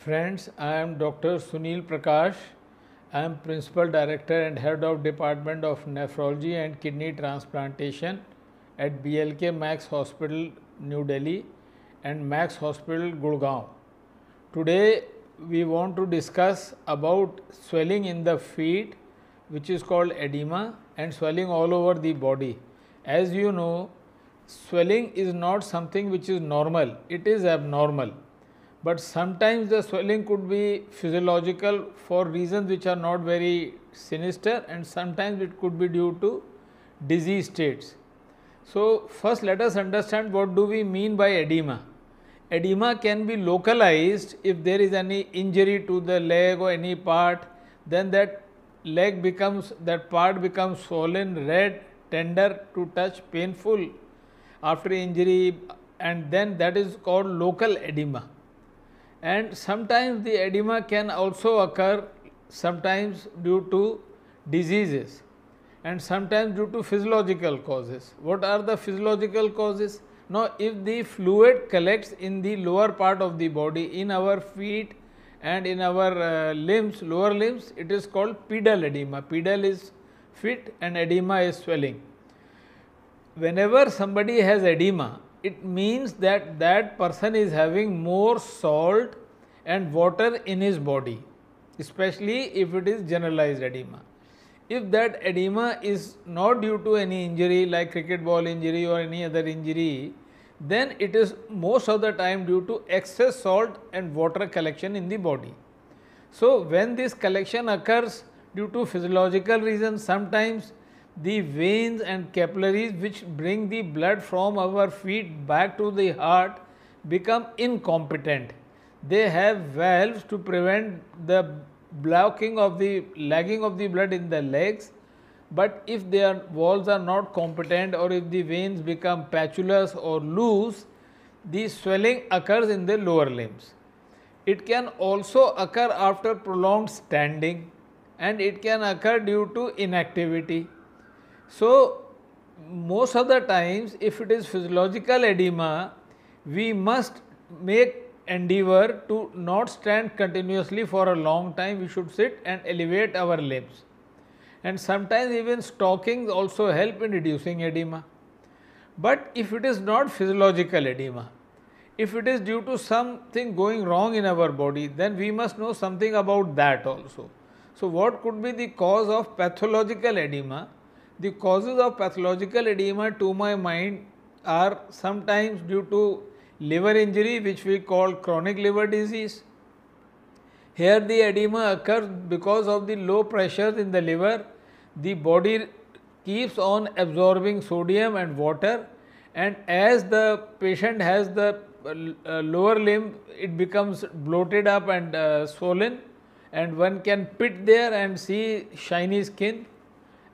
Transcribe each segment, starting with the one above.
Friends, I am Dr. Sunil Prakash. I am Principal Director and Head of Department of Nephrology and Kidney Transplantation at BLK Max Hospital, New Delhi and Max Hospital, Gurgaon. Today we want to discuss about swelling in the feet, which is called edema, and swelling all over the body. As you know, swelling is not something which is normal, it is abnormal. But sometimes the swelling could be physiological for reasons which are not very sinister, and sometimes it could be due to disease states. So, first let us understand what do we mean by edema. Edema can be localized if there is any injury to the leg or any part, then that part becomes swollen, red, tender to touch, painful after injury, and then that is called local edema. And sometimes the edema can also occur sometimes due to diseases and sometimes due to physiological causes. What are the physiological causes? Now, if the fluid collects in the lower part of the body, in our feet and in our limbs, lower limbs, it is called pedal edema. Pedal is feet and edema is swelling. Whenever somebody has edema, it means that that person is having more salt and water in his body, especially if it is generalized edema. If that edema is not due to any injury like cricket ball injury or any other injury, then it is most of the time due to excess salt and water collection in the body. So, when this collection occurs due to physiological reasons, sometimes the veins and capillaries which bring the blood from our feet back to the heart become incompetent. They have valves to prevent the lagging of the blood in the legs, but if their valves are not competent or if the veins become patulous or loose, the swelling occurs in the lower limbs. It can also occur after prolonged standing, and it can occur due to inactivity. So, most of the times if it is physiological edema, we must make endeavor to not stand continuously for a long time. We should sit and elevate our limbs, and sometimes even stalking also help in reducing edema. But if it is not physiological edema, if it is due to something going wrong in our body, then we must know something about that also. So, what could be the cause of pathological edema? The causes of pathological edema to my mind are sometimes due to liver injury, which we call chronic liver disease. Here the edema occurs because of the low pressure in the liver. The body keeps on absorbing sodium and water, and as the patient has the lower limb, it becomes bloated up and swollen, and one can pit there and see shiny skin,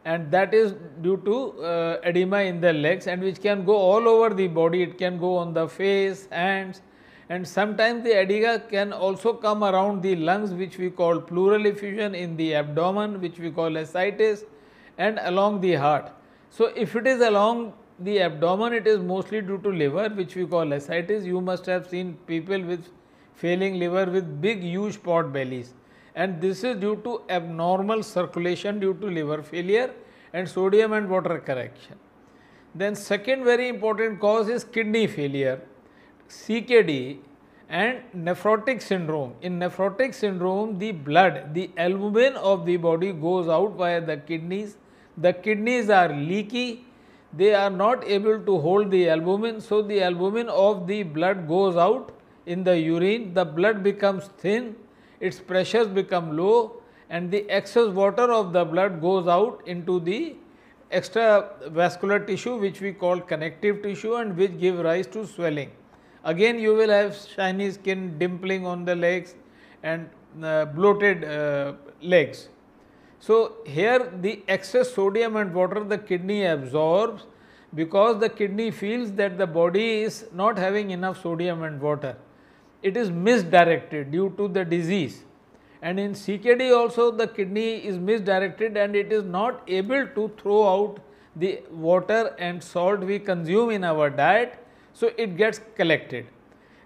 and that is due to edema in the legs, and which can go all over the body. It can go on the face, hands, and sometimes the edema can also come around the lungs, which we call pleural effusion, in the abdomen, which we call ascites, and along the heart. So, if it is along the abdomen, it is mostly due to liver, which we call ascites. You must have seen people with failing liver with big huge pot bellies, and this is due to abnormal circulation due to liver failure and sodium and water correction. Then second very important cause is kidney failure, CKD, and nephrotic syndrome. In nephrotic syndrome, the blood, the albumin of the body goes out via the kidneys. The kidneys are leaky, they are not able to hold the albumin, so the albumin of the blood goes out in the urine, the blood becomes thin, its pressures become low, and the excess water of the blood goes out into the extravascular tissue, which we call connective tissue, and which give rise to swelling. Again you will have shiny skin, dimpling on the legs, and bloated legs. So, here the excess sodium and water the kidney absorbs, because the kidney feels that the body is not having enough sodium and water. It is misdirected due to the disease, and in CKD also the kidney is misdirected and it is not able to throw out the water and salt we consume in our diet, so it gets collected.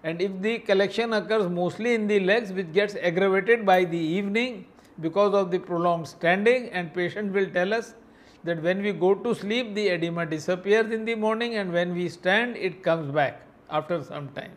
And if the collection occurs mostly in the legs, which gets aggravated by the evening because of the prolonged standing, and patient will tell us that when we go to sleep the edema disappears in the morning, and when we stand it comes back after some time.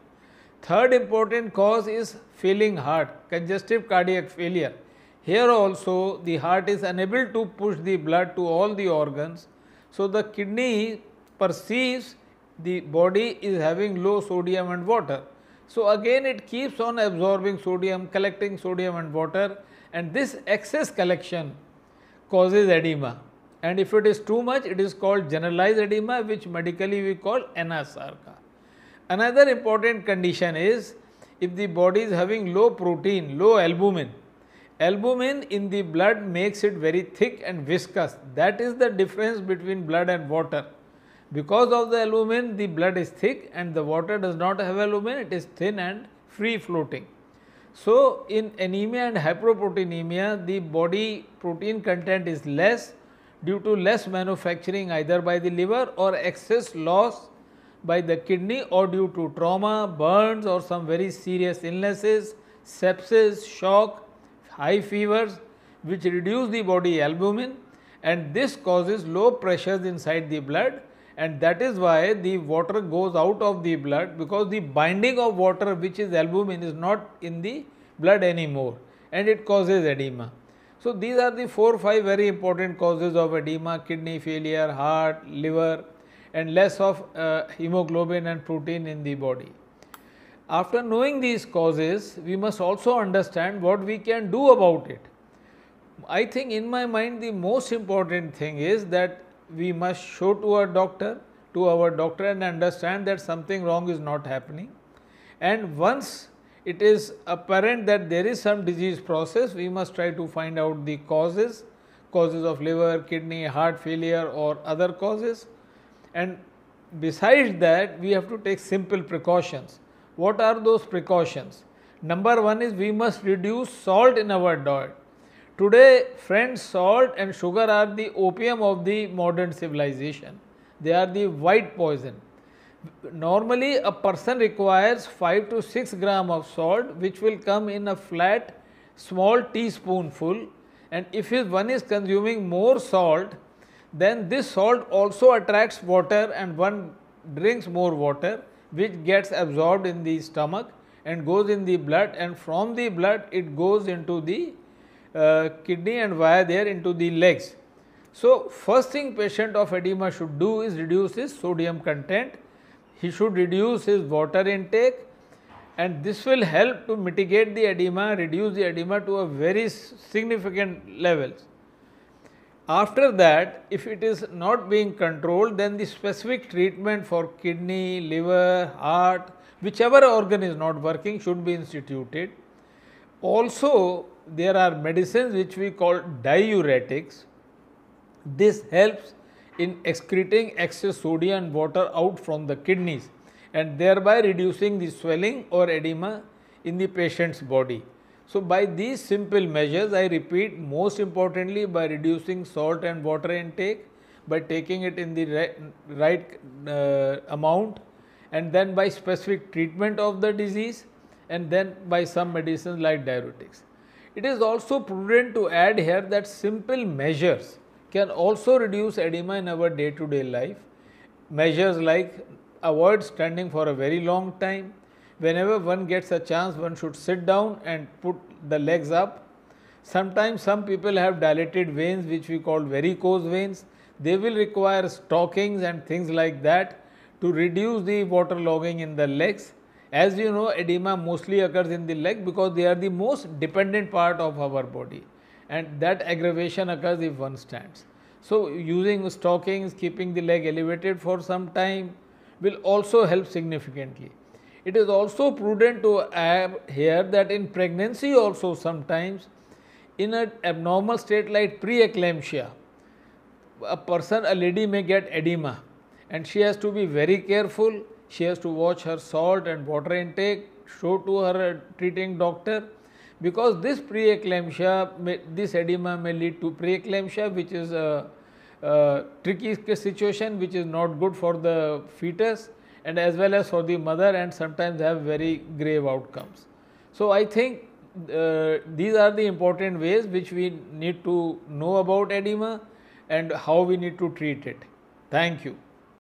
Third important cause is failing heart, congestive cardiac failure. Here also the heart is unable to push the blood to all the organs. So, the kidney perceives the body is having low sodium and water. So, again it keeps on absorbing sodium, collecting sodium and water, and this excess collection causes edema. And if it is too much, it is called generalized edema, which medically we call anasarca. Another important condition is if the body is having low protein, low albumin. Albumin in the blood makes it very thick and viscous. That is the difference between blood and water. Because of the albumin, the blood is thick, and the water does not have albumin, it is thin and free floating. So, in anemia and hypoproteinemia, the body protein content is less due to less manufacturing either by the liver or excess loss by the kidney, or due to trauma, burns, or some very serious illnesses, sepsis, shock, high fevers, which reduce the body albumin, and this causes low pressures inside the blood, and that is why the water goes out of the blood, because the binding of water, which is albumin, is not in the blood anymore, and it causes edema. So, these are the 4 or 5 very important causes of edema: kidney failure, heart, liver, and less of hemoglobin and protein in the body. After knowing these causes, we must also understand what we can do about it. I think in my mind the most important thing is that we must show to our doctor and understand that something wrong is not happening. And once it is apparent that there is some disease process, we must try to find out the causes of liver, kidney, heart failure or other causes. And besides that, we have to take simple precautions. What are those precautions? Number one is we must reduce salt in our diet. Today, friends, salt and sugar are the opium of the modern civilization. They are the white poison. Normally, a person requires 5 to 6 gram of salt, which will come in a flat small teaspoonful, and if one is consuming more salt, then this salt also attracts water and one drinks more water, which gets absorbed in the stomach and goes in the blood, and from the blood it goes into the kidney and via there into the legs. So, first thing patient of edema should do is reduce his sodium content. He should reduce his water intake, and this will help to mitigate the edema, reduce the edema to a very significant levels. After that, if it is not being controlled, then the specific treatment for kidney, liver, heart, whichever organ is not working should be instituted. Also, there are medicines which we call diuretics. This helps in excreting excess sodium and water out from the kidneys, and thereby reducing the swelling or edema in the patient's body. So, by these simple measures, I repeat, most importantly by reducing salt and water intake, by taking it in the right amount, and then by specific treatment of the disease, and then by some medicines like diuretics. It is also prudent to add here that simple measures can also reduce edema in our day-to-day life. Measures like avoid standing for a very long time. Whenever one gets a chance, one should sit down and put the legs up. Sometimes some people have dilated veins, which we call varicose veins. They will require stockings and things like that to reduce the waterlogging in the legs. As you know, edema mostly occurs in the leg because they are the most dependent part of our body, and that aggravation occurs if one stands. So, using stockings, keeping the leg elevated for some time will also help significantly. It is also prudent to add here that in pregnancy also sometimes in an abnormal state like preeclampsia, a lady may get edema, and she has to be very careful. She has to watch her salt and water intake, show to her treating doctor, because this preeclampsia, this edema may lead to preeclampsia, which is a tricky situation which is not good for the fetus, and as well as for the mother, and sometimes have very grave outcomes. So, I think these are the important ways which we need to know about edema and how we need to treat it. Thank you.